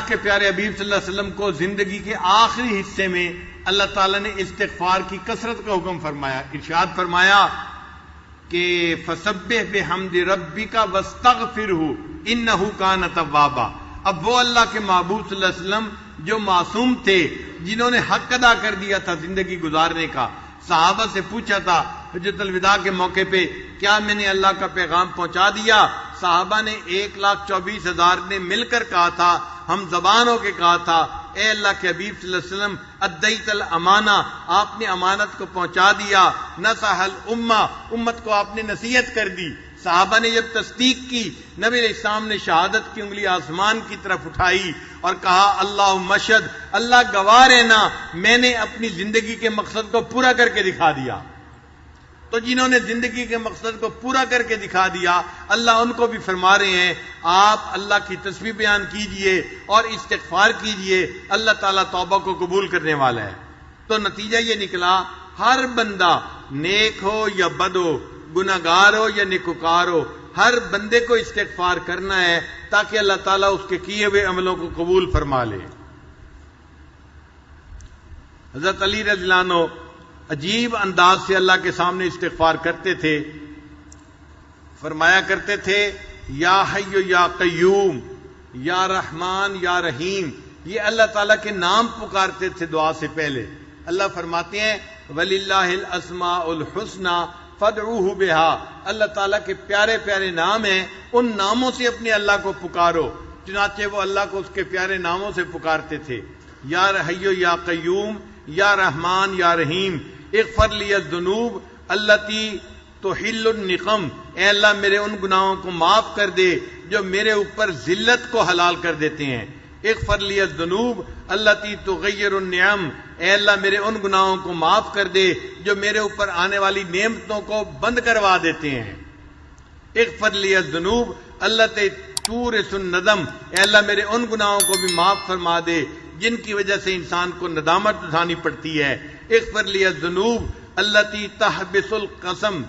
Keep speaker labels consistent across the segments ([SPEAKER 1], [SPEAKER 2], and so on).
[SPEAKER 1] اللہ کے پیارے حبیب صلی اللہ علیہ وسلم کو زندگی کے آخری حصے میں اللہ تعالیٰ نے استغفار کی کثرت کا حکم فرمایا. ارشاد فرمایا کہ فسبح بحمد ربک واستغفرہ انہ کان توابا. اب وہ اللہ کے محبوب صلی اللہ علیہ وسلم جو معصوم تھے، جنہوں نے حق ادا کر دیا تھا زندگی گزارنے کا، صحابہ سے پوچھا تھا حجۃ الوداع کے موقع پہ، کیا میں نے اللہ کا پیغام پہنچا دیا؟ صحابہ نے 1,24,000 نے مل کر کہا تھا، ہم زبان ہو کے کہا تھا، اے اللہ کے حبیب صلی اللہ علیہ وسلم ادیت الامانہ، آپ نے امانت کو پہنچا دیا. نصح الامہ، امت کو آپ نے نصیحت کر دی. صحابہ نے جب تصدیق کی، نبی علیہ السلام نے شہادت کی انگلی آسمان کی طرف اٹھائی اور کہا اللہ مشہد، اللہ گواہ رہنا، میں نے اپنی زندگی کے مقصد کو پورا کر کے دکھا دیا. تو جنہوں نے زندگی کے مقصد کو پورا کر کے دکھا دیا، اللہ ان کو بھی فرما رہے ہیں آپ اللہ کی تسبیح بیان کیجئے اور استغفار کیجئے، اللہ تعالیٰ توبہ کو قبول کرنے والا ہے. تو نتیجہ یہ نکلا، ہر بندہ نیک ہو یا بد ہو، گناہگار ہو یا نیکوکار ہو، ہر بندے کو استغفار کرنا ہے تاکہ اللہ تعالیٰ اس کے کیے ہوئے عملوں کو قبول فرما لے. حضرت علی رضی اللہ عنہ عجیب انداز سے اللہ کے سامنے استغفار کرتے تھے. فرمایا کرتے تھے یا حی یا قیوم، یا رحمان یا رحیم. یہ اللہ تعالیٰ کے نام پکارتے تھے دعا سے پہلے. اللہ فرماتے ہیں وَلِلَّهِ الْأَسْمَاءُ الْحُسْنَى فَادْعُوهُ بِهَا. اللہ تعالیٰ کے پیارے پیارے نام ہیں، ان ناموں سے اپنے اللہ کو پکارو. چنانچہ وہ اللہ کو اس کے پیارے ناموں سے پکارتے تھے، یا حی یا قیوم، یا رحمان یا رحیم. اغفر لی الذنوب التی تحل النقم، اے اللہ میرے ان گناہوں کو معاف کر دے جو میرے اوپر ذلت کو حلال کر دیتے ہیں. اغفر لی الذنوب التی تغیر النعم، اے اللہ میرے ان گناہوں کو معاف کر دے جو میرے اوپر آنے والی نعمتوں کو بند کروا دیتے ہیں. اغفر لی الذنوب التی تورث الندم، اے اللہ میرے ان گناہوں کو بھی معاف فرما دے جن کی وجہ سے انسان کو ندامت اٹھانی پڑتی ہے. اغفر لی الذنوب التی تحبس القسم،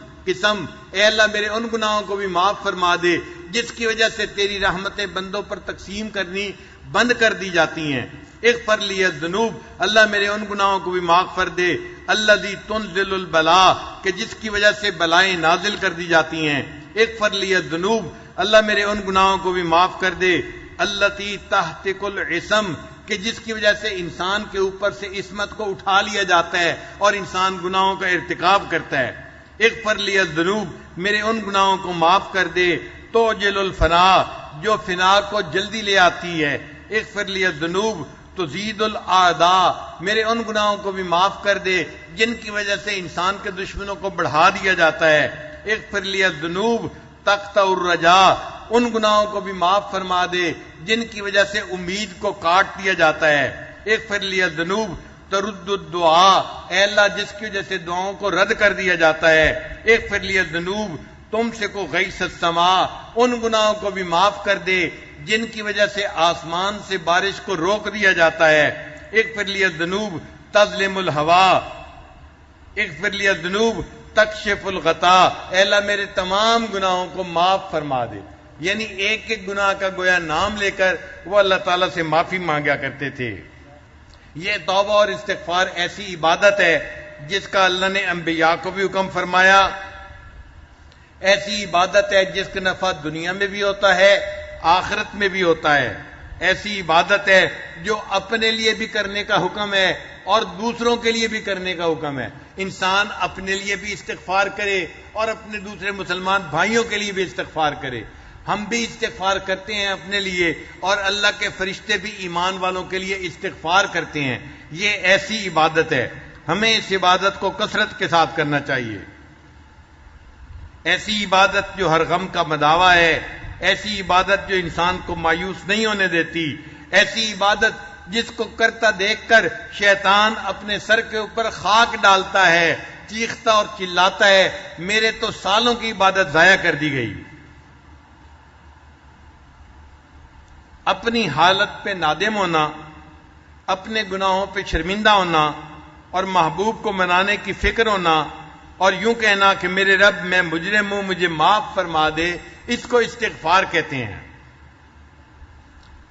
[SPEAKER 1] اے اللہ میرے ان گناہوں کو بھی معاف فرما دے جس کی وجہ سے تیری رحمتیں بندوں پر تقسیم کرنی بند کر دی جاتی ہیں. اغفر لی الذنوب، اللہ میرے ان گناہوں کو بھی معاف کر دے الذی تنزل البلاء، کہ جس کی وجہ سے بلائیں نازل کر دی جاتی ہیں. اغفر لی الذنوب، اللہ میرے ان گناہوں کو بھی معاف کر دے التی تحتک العصم، کہ جس کی وجہ سے انسان کے اوپر سے عصمت کو اٹھا لیا جاتا ہے اور انسان گناہوں کا ارتکاب کرتا ہے. اغفر لی الذنوب، میرے ان گناہوں کو معاف کر دے توجل الفنا، جو فنا کو جلدی لے آتی ہے. اغفر لی الذنوب تزید الاعداء، میرے ان گناہوں کو بھی معاف کر دے جن کی وجہ سے انسان کے دشمنوں کو بڑھا دیا جاتا ہے. اغفر لی الذنوب تقطع الرجاء، ان گناہوں کو بھی معاف فرما دے جن کی وجہ سے امید کو کاٹ دیا جاتا ہے. اغفر لی الذنوب ترد الدعاء، اے اللہ جس کی وجہ سے دعاؤں کو رد کر دیا جاتا ہے. اغفر لی الذنوب تم سے کو غیث السماء، ان گناہوں کو بھی معاف کر دے جن کی وجہ سے آسمان سے بارش کو روک دیا جاتا ہے. اغفر لی الذنوب تظلم الہوا، اغفر لی الذنوب تکشف الغطا، اے اللہ میرے تمام گناہوں کو معاف فرما دے. یعنی ایک ایک گناہ کا گویا نام لے کر وہ اللہ تعالیٰ سے معافی مانگا کرتے تھے. یہ توبہ اور استغفار ایسی عبادت ہے جس کا اللہ نے انبیاء کو بھی حکم فرمایا. ایسی عبادت ہے جس کا نفع دنیا میں بھی ہوتا ہے، آخرت میں بھی ہوتا ہے. ایسی عبادت ہے جو اپنے لیے بھی کرنے کا حکم ہے اور دوسروں کے لیے بھی کرنے کا حکم ہے. انسان اپنے لیے بھی استغفار کرے اور اپنے دوسرے مسلمان بھائیوں کے لیے بھی استغفار کرے. ہم بھی استغفار کرتے ہیں اپنے لیے اور اللہ کے فرشتے بھی ایمان والوں کے لیے استغفار کرتے ہیں. یہ ایسی عبادت ہے، ہمیں اس عبادت کو کثرت کے ساتھ کرنا چاہیے. ایسی عبادت جو ہر غم کا مداوا ہے، ایسی عبادت جو انسان کو مایوس نہیں ہونے دیتی، ایسی عبادت جس کو کرتا دیکھ کر شیطان اپنے سر کے اوپر خاک ڈالتا ہے، چیختا اور چلاتا ہے میرے تو سالوں کی عبادت ضائع کر دی گئی. اپنی حالت پہ نادم ہونا، اپنے گناہوں پہ شرمندہ ہونا اور محبوب کو منانے کی فکر ہونا اور یوں کہنا کہ میرے رب میں مجرم ہوں مجھے معاف فرما دے، اس کو استغفار کہتے ہیں.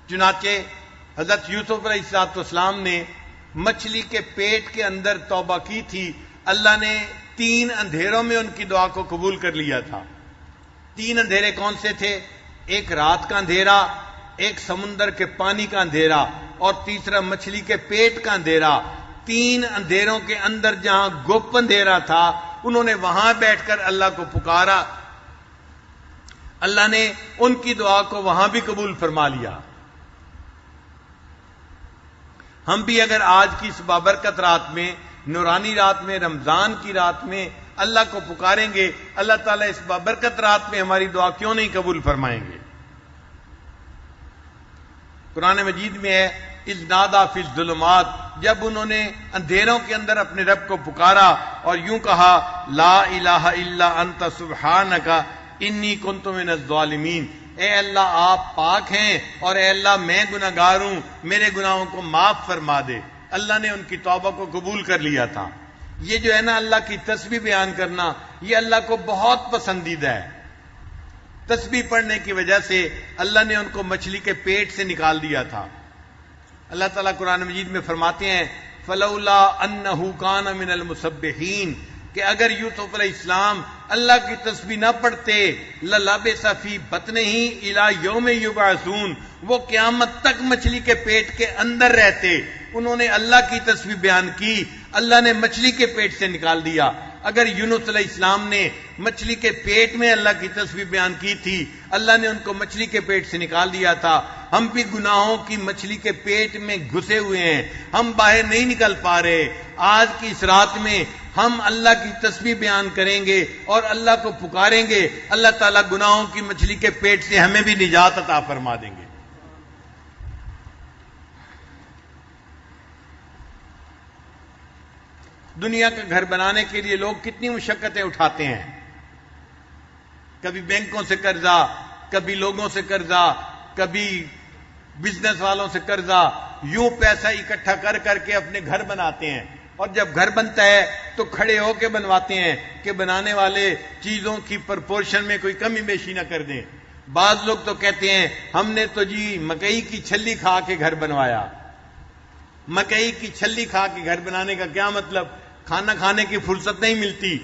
[SPEAKER 1] چنانچہ حضرت یوسف علیہ السلام نے مچھلی کے پیٹ کے اندر توبہ کی تھی، اللہ نے 3 اندھیروں میں ان کی دعا کو قبول کر لیا تھا۔ 3 اندھیرے کون سے تھے؟ ایک رات کا اندھیرا، ایک سمندر کے پانی کا اندھیرا، اور تیسرا مچھلی کے پیٹ کا اندھیرا۔ 3 اندھیروں کے اندر جہاں گپ اندھیرا تھا، انہوں نے وہاں بیٹھ کر اللہ کو پکارا، اللہ نے ان کی دعا کو وہاں بھی قبول فرما لیا۔ ہم بھی اگر آج کی اس بابرکت رات میں، نورانی رات میں، رمضان کی رات میں اللہ کو پکاریں گے، اللہ تعالیٰ اس بابرکت رات میں ہماری دعا کیوں نہیں قبول فرمائیں گے؟ قرآن مجید میں ہے اذ نادیٰ فی الظلمات، جب انہوں نے اندھیروں کے اندر اپنے رب کو پکارا اور یوں کہا لا الہ الا انت سبحانک انی کنت من الظالمین، اے اللہ آپ پاک ہیں اور اے اللہ میں گناہ گار ہوں، میرے گناہوں کو معاف فرما دے۔ اللہ نے ان کی توبہ کو قبول کر لیا تھا۔ یہ جو ہے نا اللہ کی تسبیح بیان کرنا، یہ اللہ کو بہت پسندیدہ ہے۔ تسبیح پڑھنے کی وجہ سے اللہ نے ان کو مچھلی کے پیٹ سے نکال دیا تھا۔ اللہ تعالیٰ قرآن مجید میں فرماتے ہیں فلولا انہ کان من المسبحین، کہ اگر یوسف علیہ السلام اللہ کی تسبیح نہ پڑھتے للبث فی بطنہ الی یوم یبعثون، وہ قیامت تک مچھلی کے پیٹ کے اندر رہتے۔ انہوں نے اللہ کی تسبیح بیان کی، اللہ نے مچھلی کے پیٹ سے نکال دیا۔ اگر یونس علیہ السلام نے مچھلی کے پیٹ میں اللہ کی تسبیح بیان کی تھی، اللہ نے ان کو مچھلی کے پیٹ سے نکال دیا تھا۔ ہم بھی گناہوں کی مچھلی کے پیٹ میں گھسے ہوئے ہیں، ہم باہر نہیں نکل پا رہے۔ آج کی اس رات میں ہم اللہ کی تسبیح بیان کریں گے اور اللہ کو پکاریں گے، اللہ تعالیٰ گناہوں کی مچھلی کے پیٹ سے ہمیں بھی نجات عطا فرما دیں گے۔ دنیا کا گھر بنانے کے لیے لوگ کتنی مشقتیں اٹھاتے ہیں، کبھی بینکوں سے قرضہ، کبھی لوگوں سے قرضہ، کبھی بزنس والوں سے قرضہ، یوں پیسہ اکٹھا کر کر کے اپنے گھر بناتے ہیں، اور جب گھر بنتا ہے تو کھڑے ہو کے بنواتے ہیں کہ بنانے والے چیزوں کی پرپورشن میں کوئی کمی بیشی نہ کر دیں۔ بعض لوگ تو کہتے ہیں ہم نے تو جی مکئی کی چھلی کھا کے گھر بنوایا۔ مکئی کی چھلی کھا کے گھر بنانے کا کیا مطلب؟ کھانا کھانے کی فرصت نہیں ملتی،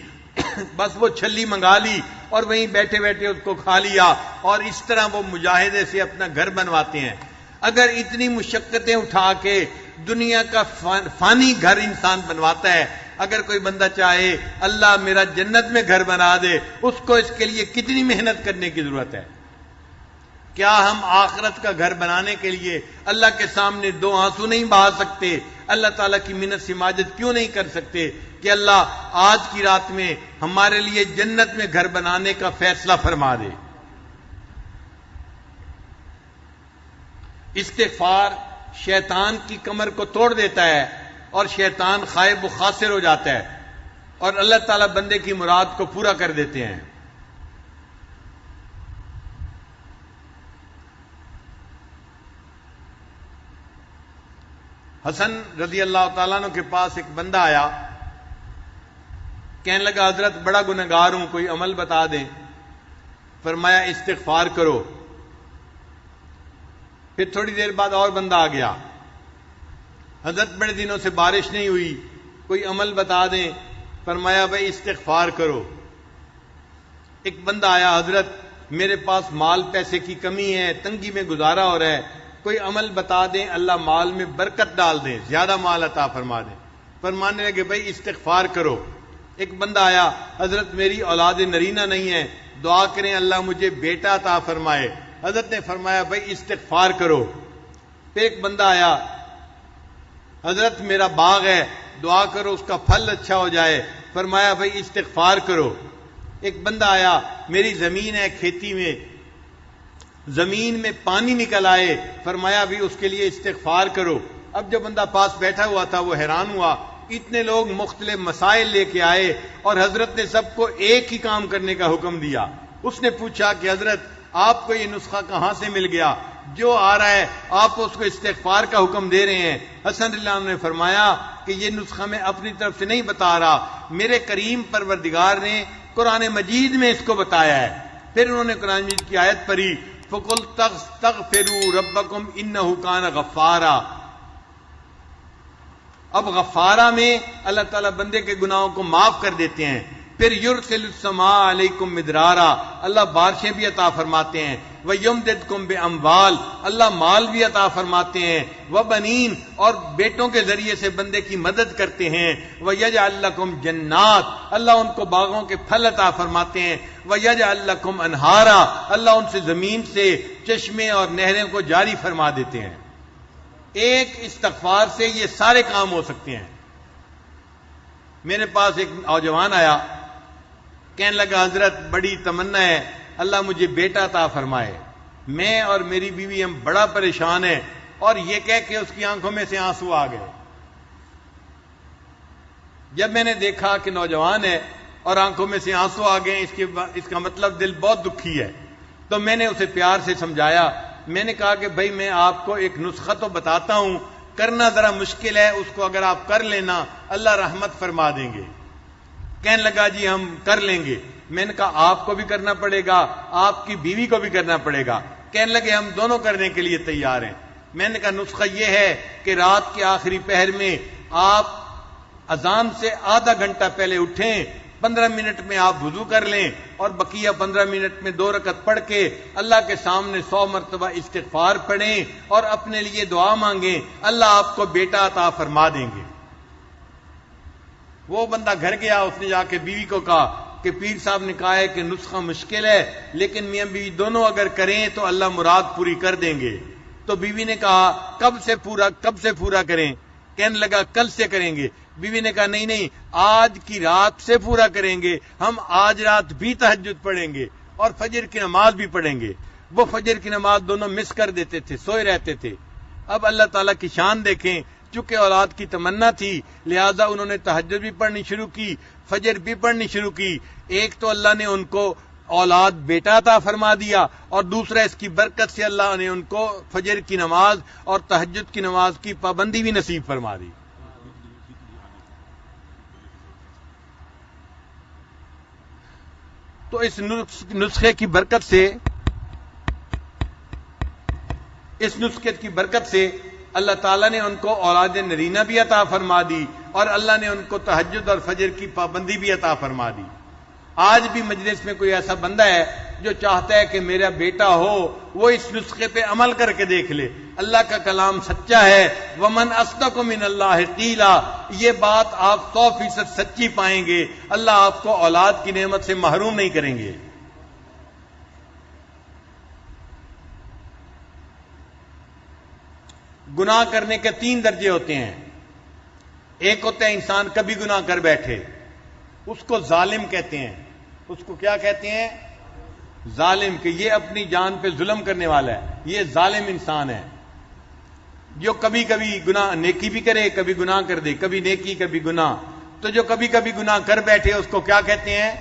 [SPEAKER 1] بس وہ چھلی منگا لی اور وہیں بیٹھے بیٹھے اس کو کھا لیا، اور اس طرح وہ مجاہدے سے اپنا گھر بنواتے ہیں۔ اگر اتنی مشقتیں اٹھا کے دنیا کا فانی گھر انسان بنواتا ہے، اگر کوئی بندہ چاہے اللہ میرا جنت میں گھر بنا دے، اس کو اس کے لیے کتنی محنت کرنے کی ضرورت ہے؟ کیا ہم آخرت کا گھر بنانے کے لیے اللہ کے سامنے 2 آنسو نہیں بہا سکتے؟ اللہ تعالیٰ کی منت سماجت کیوں نہیں کر سکتے کہ اللہ آج کی رات میں ہمارے لیے جنت میں گھر بنانے کا فیصلہ فرما دے؟ استغفار شیطان کی کمر کو توڑ دیتا ہے اور شیطان خائب و خاسر ہو جاتا ہے، اور اللہ تعالیٰ بندے کی مراد کو پورا کر دیتے ہیں۔ حسن رضی اللہ تعالیٰ عنہ کے پاس ایک بندہ آیا، کہنے لگا حضرت بڑا گنہگار ہوں، کوئی عمل بتا دیں۔ فرمایا استغفار کرو۔ پھر تھوڑی دیر بعد اور بندہ آ گیا، حضرت بڑے دنوں سے بارش نہیں ہوئی، کوئی عمل بتا دیں۔ فرمایا بھائی استغفار کرو۔ ایک بندہ آیا، حضرت میرے پاس مال پیسے کی کمی ہے، تنگی میں گزارا ہو رہا ہے، کوئی عمل بتا دیں اللہ مال میں برکت ڈال دیں، زیادہ مال عطا فرما دیں۔ فرمانے لگے بھائی استغفار کرو۔ ایک بندہ آیا، حضرت میری اولاد نرینہ نہیں ہے، دعا کریں اللہ مجھے بیٹا عطا فرمائے۔ حضرت نے فرمایا بھائی استغفار کرو۔ پھر ایک بندہ آیا، حضرت میرا باغ ہے، دعا کرو اس کا پھل اچھا ہو جائے۔ فرمایا بھائی استغفار کرو۔ ایک بندہ آیا، میری زمین ہے کھیتی میں، زمین میں پانی نکل آئے، فرمایا بھی اس کے لیے استغفار کرو۔ اب جو بندہ پاس بیٹھا ہوا تھا وہ حیران ہوا، اتنے لوگ مختلف مسائل لے کے آئے اور حضرت نے سب کو ایک ہی کام کرنے کا حکم دیا۔ اس نے پوچھا کہ حضرت آپ کو یہ نسخہ کہاں سے مل گیا؟ جو آ رہا ہے آپ اس کو استغفار کا حکم دے رہے ہیں۔ حسن رضی اللہ عنہ نے فرمایا کہ یہ نسخہ میں اپنی طرف سے نہیں بتا رہا، میرے کریم پروردگار نے قرآن مجید میں اس کو بتایا ہے۔ پھر انہوں نے قرآن مجید کی آیت پڑھی فقل تستغفروا ربکم انہ کان غفارا. اب غفارہ میں اللہ تعالیٰ بندے کے گناہوں کو معاف کر دیتے ہیں. پھر یرسل السماء علیکم مدرارا، اللہ بارشیں بھی عطا فرماتے ہیں. وَيُمْدِدْكُمْ بِأَمْوَالٍ، اللہ مال بھی عطا فرماتے ہیں. وَبَنِينَ، اور بیٹوں کے ذریعے سے بندے کی مدد کرتے ہیں. وَيَجْعَلْ لَكُمْ جَنَّاتٍ، اللہ ان کو باغوں کے پھل عطا فرماتے ہیں. وَيَجْعَلْ لَكُمْ أَنْهَارًا، اللہ ان سے زمین سے چشمے اور نہریں کو جاری فرما دیتے ہیں. ایک استغفار سے یہ سارے کام ہو سکتے ہیں. میرے پاس ایک نوجوان آیا، کہنے لگا حضرت بڑی تمنا ہے اللہ مجھے بیٹا عطا فرمائے. میں اور میری بیوی ہم بڑا پریشان ہیں. اور یہ کہہ کے اس کی آنکھوں میں سے آنسو آ گئے. جب میں نے دیکھا کہ نوجوان ہے اور آنکھوں میں سے آنسو آ گئے، اس کا مطلب دل بہت دکھی ہے. تو میں نے اسے پیار سے سمجھایا. میں نے کہا کہ بھائی میں آپ کو ایک نسخہ تو بتاتا ہوں، کرنا ذرا مشکل ہے، اس کو اگر آپ کر لینا اللہ رحمت فرما دیں گے. کہنے لگا جی ہم کر لیں گے. میں نے کہا آپ کو بھی کرنا پڑے گا، آپ کی بیوی کو بھی کرنا پڑے گا. کہنے لگے ہم دونوں کرنے کے لیے تیار ہیں. میں نے کہا نسخہ یہ ہے کہ رات کے آخری پہر میں آپ اذان سے آدھا گھنٹہ پہلے اٹھیں، 15 منٹ میں آپ وضو کر لیں اور بقیہ 15 منٹ میں 2 رکعت پڑھ کے اللہ کے سامنے 100 مرتبہ استغفار پڑھیں اور اپنے لیے دعا مانگیں، اللہ آپ کو بیٹا عطا فرما دیں گے. وہ بندہ گھر گیا، اس نے جا کے بیوی کو کہا کہ پیر صاحب نے کہا ہے کہ نسخہ مشکل ہے لیکن میاں بیوی دونوں اگر کریں تو اللہ مراد پوری کر دیں گے. تو بیوی نے کہا کب سے پورا کریں؟ کہنے لگا کل سے کریں گے. بیوی نے کہا نہیں آج کی رات سے پورا کریں گے، ہم آج رات بھی تہجد پڑھیں گے اور فجر کی نماز بھی پڑھیں گے. وہ فجر کی نماز دونوں مس کر دیتے تھے، سوئے رہتے تھے. اب اللہ تعالیٰ کی شان دیکھیں، چونکہ اولاد کی تمنا تھی لہذا انہوں نے تہجد بھی پڑھنی شروع کی، فجر بھی پڑھنی شروع کی. ایک تو اللہ نے ان کو اولاد بیٹا عطا فرما دیا اور دوسرا اس کی برکت سے اللہ نے ان کو فجر کی نماز اور تہجد کی نماز کی پابندی بھی نصیب فرما دی. تو اس نسخے کی برکت سے اللہ تعالیٰ نے ان کو اولاد نرینہ بھی عطا فرما دی اور اللہ نے ان کو تہجد اور فجر کی پابندی بھی عطا فرما دی. آج بھی مجلس میں کوئی ایسا بندہ ہے جو چاہتا ہے کہ میرا بیٹا ہو، وہ اس نسخے پہ عمل کر کے دیکھ لے. اللہ کا کلام سچا ہے. وَمَنْ أَصْدَقُ مِنَ اللَّهِ قِيلًا، یہ بات آپ 100% سچی پائیں گے. اللہ آپ کو اولاد کی نعمت سے محروم نہیں کریں گے. گناہ کرنے کے 3 درجے ہوتے ہیں. ایک ہوتا ہے انسان کبھی گناہ کر بیٹھے، اس کو ظالم کہتے ہیں. اس کو کیا کہتے ہیں؟ ظالم، کہ یہ اپنی جان پہ ظلم کرنے والا ہے، یہ ظالم انسان ہے. جو کبھی کبھی گناہ نیکی بھی کرے، کبھی گناہ کر دے، کبھی نیکی کبھی گناہ. تو جو کبھی کبھی گناہ کر بیٹھے اس کو کیا کہتے ہیں؟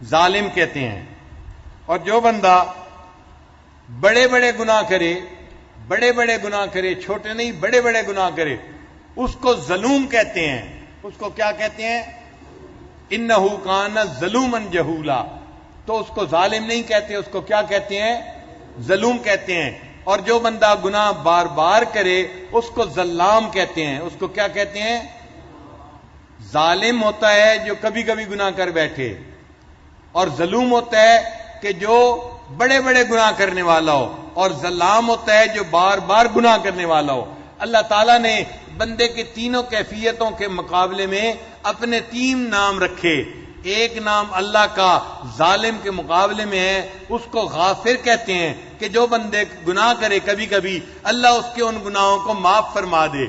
[SPEAKER 1] ظالم کہتے ہیں. اور جو بندہ بڑے بڑے گناہ کرے، چھوٹے نہیں بڑے بڑے گناہ کرے، اس کو ظلوم کہتے ہیں. اس کو کیا کہتے ہیں؟ انہو کان ظلوما جہولا. تو اس کو ظالم نہیں کہتے، اس کو کیا کہتے ہیں؟ ظلوم کہتے ہیں. اور جو بندہ گناہ بار بار کرے اس کو ظلام کہتے ہیں. اس کو کیا کہتے ہیں؟ ظالم ہوتا ہے جو کبھی کبھی گناہ کر بیٹھے، اور ظلوم ہوتا ہے کہ جو بڑے بڑے گناہ کرنے والا ہو، اور ظلام ہوتا ہے جو بار بار گناہ کرنے والا ہو. اللہ تعالیٰ نے بندے کے تینوں کیفیتوں کے مقابلے میں اپنے 3 نام رکھے. ایک نام اللہ کا ظالم کے مقابلے میں ہے، اس کو غافر کہتے ہیں کہ جو بندے گناہ کرے کبھی کبھی اللہ اس کے ان گناہوں کو معاف فرما دے.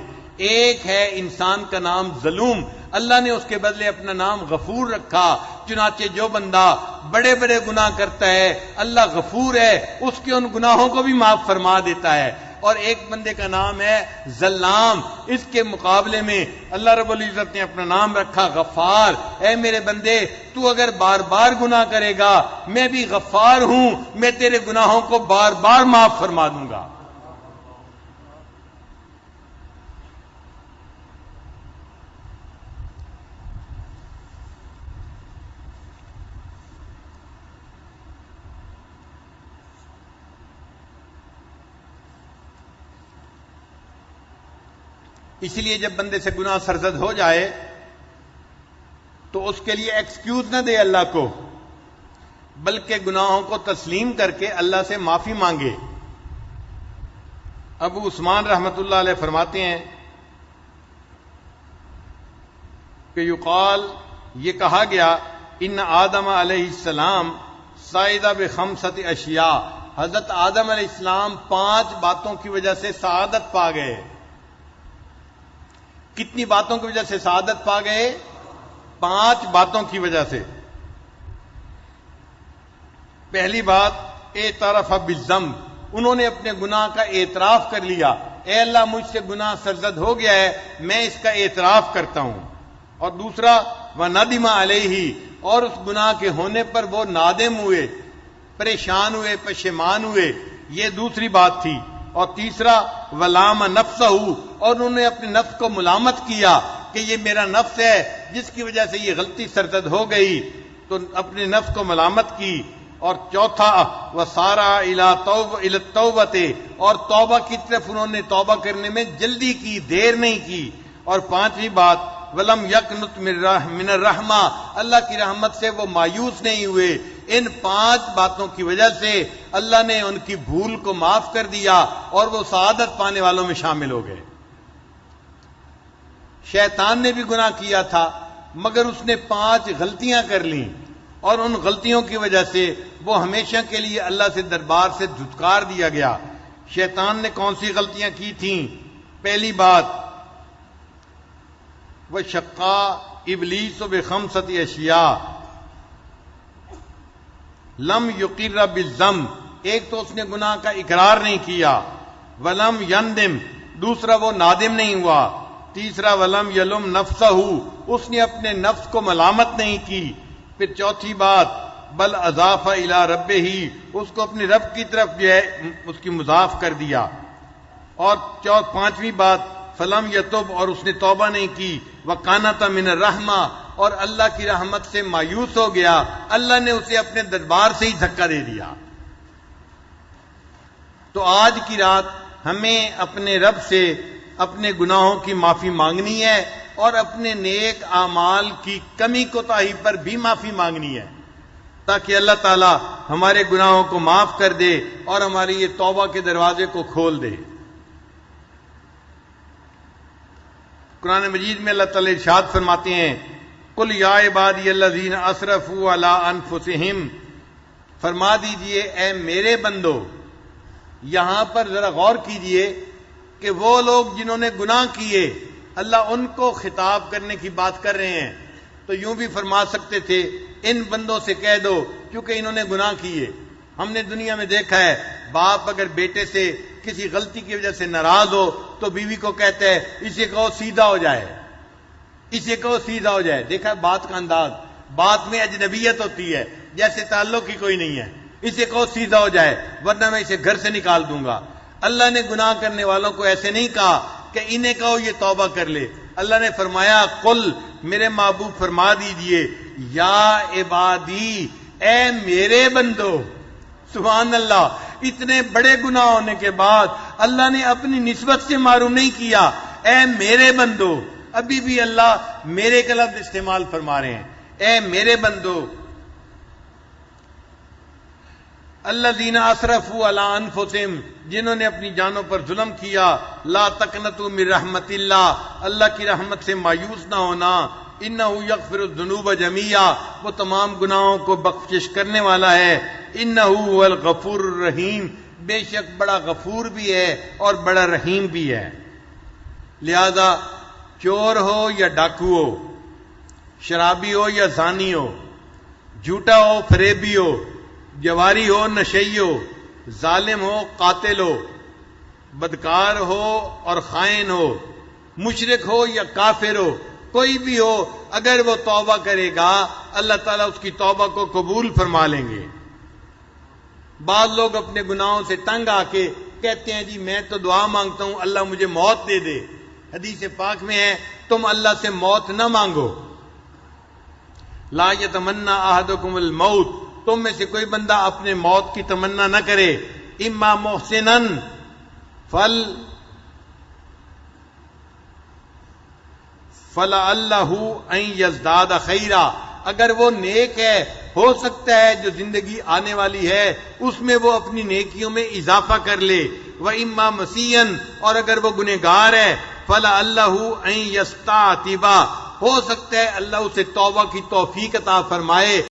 [SPEAKER 1] ایک ہے انسان کا نام ظلوم، اللہ نے اس کے بدلے اپنا نام غفور رکھا. چنانچہ جو بندہ بڑے بڑے گناہ کرتا ہے اللہ غفور ہے، اس کے ان گناہوں کو بھی معاف فرما دیتا ہے. اور ایک بندے کا نام ہے ظلام، اس کے مقابلے میں اللہ رب العزت نے اپنا نام رکھا غفار. اے میرے بندے، تو اگر بار بار گناہ کرے گا میں بھی غفار ہوں، میں تیرے گناہوں کو بار بار معاف فرما دوں گا. اس لیے جب بندے سے گناہ سرزد ہو جائے تو اس کے لیے ایکسکیوز نہ دے اللہ کو، بلکہ گناہوں کو تسلیم کر کے اللہ سے معافی مانگے۔ ابو عثمان رحمۃ اللہ علیہ فرماتے ہیں کہ یقال، یہ کہا گیا، ان آدم علیہ السلام سائدہ بخمسۃ اشیاء، حضرت آدم علیہ السلام 5 باتوں کی وجہ سے سعادت پا گئے۔ کتنی باتوں کی وجہ سے سعادت پا گئے؟ 5 باتوں کی وجہ سے۔ پہلی بات، اعتراف بالذنب، انہوں نے اپنے گناہ کا اعتراف کر لیا، اے اللہ مجھ سے گناہ سرزد ہو گیا ہے، میں اس کا اعتراف کرتا ہوں۔ اور دوسرا، وندم علیہ، اور اس گناہ کے ہونے پر وہ نادم ہوئے، پریشان ہوئے، پشیمان ہوئے، یہ دوسری بات تھی۔ اور تیسرا، ولام نفسہ، اور انہوں نے اپنے نفس کو ملامت کیا کہ یہ میرا نفس ہے جس کی وجہ سے یہ غلطی سرزد ہو گئی، تو اپنے نفس کو ملامت کی۔ اور چوتھا، وسارع الی التوبۃ، اور توبہ کی طرف انہوں نے توبہ کرنے میں جلدی کی، دیر نہیں کی۔ اور 5ویں بات، ولم یقنط من الرحمہ، اللہ کی رحمت سے وہ مایوس نہیں ہوئے۔ ان 5 باتوں کی وجہ سے اللہ نے ان کی بھول کو معاف کر دیا اور وہ سعادت پانے والوں میں شامل ہو گئے۔ شیطان نے بھی گناہ کیا تھا، مگر اس نے 5 غلطیاں کر لیں، اور ان غلطیوں کی وجہ سے وہ ہمیشہ کے لیے اللہ سے دربار سے دھتکار دیا گیا۔ شیطان نے کون سی غلطیاں کی تھیں؟ پہلی بات، وشقا ابلیس بخمسۃ اشیاء لم یقر بالذنب، ایک تو اس نے گناہ کا اقرار نہیں کیا، ولم یندم، دوسرا وہ نادم نہیں ہوا، تیسرا ولم یلم نفسہ، اس نے اپنے نفس کو ملامت نہیں کی، پھر چوتھی بات، بل اضاف الی ربہ، اس کو اپنے رب کی طرف جو ہے اس کی مضاف کر دیا، اور 5ویں بات، فلم یتوب، اور اس نے توبہ نہیں کی، وقانت من الرحمہ، اور اللہ کی رحمت سے مایوس ہو گیا، اللہ نے اسے اپنے دربار سے ہی دھکا دے دیا۔ تو آج کی رات ہمیں اپنے رب سے اپنے گناہوں کی معافی مانگنی ہے، اور اپنے نیک اعمال کی کمی کوتاہی پر بھی معافی مانگنی ہے، تاکہ اللہ تعالی ہمارے گناہوں کو معاف کر دے اور ہماری یہ توبہ کے دروازے کو کھول دے۔ قرآن مجید میں اللہ تعالی ارشاد فرماتے ہیں، قل یا عبادی الذین اسرفوا علی انفسہم، فرما دیجئے اے میرے بندو۔ یہاں پر ذرا غور کیجئے کہ وہ لوگ جنہوں نے گناہ کیے، اللہ ان کو خطاب کرنے کی بات کر رہے ہیں، تو یوں بھی فرما سکتے تھے ان بندوں سے کہہ دو کیونکہ انہوں نے گناہ کیے۔ ہم نے دنیا میں دیکھا ہے، باپ اگر بیٹے سے کسی غلطی کی وجہ سے ناراض ہو تو بیوی کو کہتا ہے اسے کہو سیدھا ہو جائے، اسے کہو سیدھا ہو جائے۔ دیکھا بات کا انداز، بات میں اجنبیت ہوتی ہے، جیسے تعلق ہی کوئی نہیں ہے، اسے کہو سیدھا ہو جائے ورنہ میں اسے گھر سے نکال دوں گا۔ اللہ نے گناہ کرنے والوں کو ایسے نہیں کہا کہ انہیں کہو یہ توبہ کر لے، اللہ نے فرمایا قل، میرے محبوب فرما دیجئے، یا عبادی، اے میرے بندو۔ سبحان اللہ، اتنے بڑے گناہ ہونے کے بعد اللہ نے اپنی نسبت سے معروم نہیں کیا، اے میرے بندو۔ ابھی بھی اللہ میرے کا لفظ استعمال فرما رہے ہیں، اے میرے بندو، الذین اسرفوا علی انفسہم، جنہوں نے اپنی جانوں پر ظلم کیا، لا تقنطوا من رحمت اللہ، اللہ کی رحمت سے مایوس نہ ہونا، انہ یغفر الذنوب جميعا، وہ تمام گناہوں کو بخشش کرنے والا ہے، انہ هو الغفور الرحیم، بے شک بڑا غفور بھی ہے اور بڑا رحیم بھی ہے۔ لہذا چور ہو یا ڈاکو ہو، شرابی ہو یا زانی ہو، جھوٹا ہو فریبی ہو، جواری ہو نشئی ہو، ظالم ہو قاتل ہو، بدکار ہو اور خائن ہو، مشرک ہو یا کافر ہو، کوئی بھی ہو، اگر وہ توبہ کرے گا اللہ تعالیٰ اس کی توبہ کو قبول فرما لیں گے۔ بعض لوگ اپنے گناہوں سے تنگ آ کے کہتے ہیں جی میں تو دعا مانگتا ہوں اللہ مجھے موت دے دے۔ حدیث پاک میں ہے تم اللہ سے موت نہ مانگو، لا یتمنی احدکم الموت، تم میں سے کوئی بندہ اپنے موت کی تمنا نہ کرے، اما محسنن فَلَعَلَّهُ أَن يَزْدَادَ خَيْرًا، اگر وہ نیک ہے ہو سکتا ہے جو زندگی آنے والی ہے اس میں وہ اپنی نیکیوں میں اضافہ کر لے، وَإِمَّا مَسِيًّا، اور اگر وہ گنہگار ہے فَلَعَلَّهُ أَن يَسْتَعْتِبَ، ہو سکتا ہے اللہ اسے توبہ کی توفیق عطا فرمائے۔